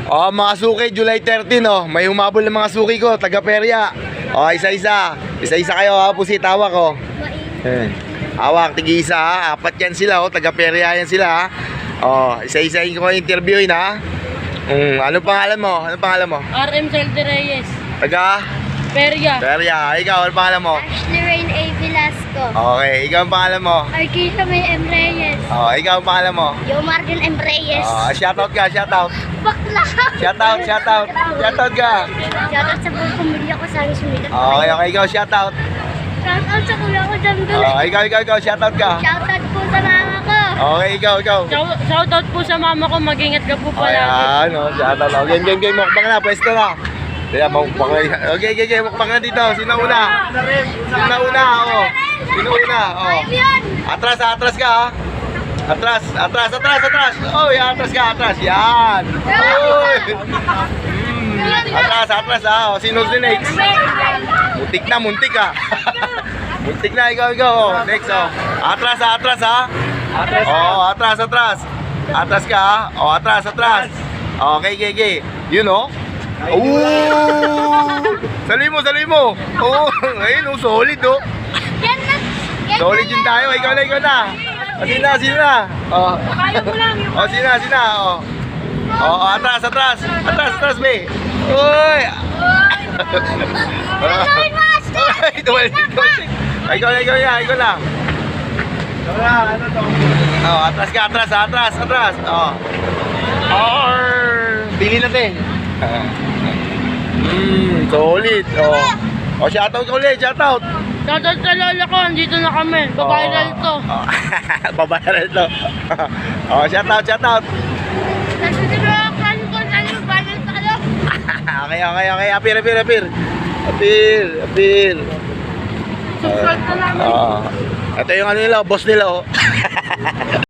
Oh, mga suki, July 13, oh. May humabol ng mga suki ko, taga-perya. Oh, isa-isa. Isa-isa kayo, ha. Pusit, hawak, oh. Hawak, tig-isa, ha. Apat yan sila, oh. Taga-perya yan sila, ha. Oh, isa-isa ko interviewin, ha. Ano pangalan mo? Ano pangalan mo? RM Celde Reyes. Taga? Perya. Perya. Ikaw, ano pangalan mo? Ashley Rain A. Velasco. Okay, ikaw ang pangalan mo? Arkisa May M. Reyes. Oh, ikaw ang pangalan mo? Yomarden M. Reyes. Oh, shoutout ka, shoutout. Bakla! Shoutout, shoutout. Shoutout ka. Shoutout sa buong pamilya ko sa aming sumigat. Okay, okay, ikaw, shoutout. Shoutout sa kuya ko dyan doon. Oh, ikaw, shoutout ka. Shoutout po sa mama ko. Okay, ikaw. Shoutout po sa mama ko, mag-ingat ka po palagi. Ayan, oh, shoutout. Oh, game, mukbang na, pwesto na. Kaya mukbang na. Okay, mukbang na dito. Sino una? Sino una, oh. Sino una, oh. Atras ka, ha. Atras. Oh, atras ka. Yan. Oy. Atras, ha. Oh, sino si next? Muntik ka. Muntik na, ikaw. Oh. Next, oh. Atras, ha. Oh, atras. Atras ka, ha. Oh, atras. Okay. Yun, oh. Sali mo. Oh, ayun, oh, solid, oh. Solid yun tayo. Ikaw na. Sino na? Oh. Kaya mo lang yung... Oh, sino na? Oh. Oh, atras, be. Uy. Tumalit. Ikaw lang. Ano to? Oh, atras ka. Oh. Pili natin. Solid. Oh, shoutout ka ulit, shoutout. Shoutout sa lola ko, andito na kami. Babayral to. Babayral to. Oh, shoutout. Nasusurukan ko sa yung bayan sa kalo. Okay. Apir. Subscribe ka namin. Ito yung ano nila, boss nila, oh.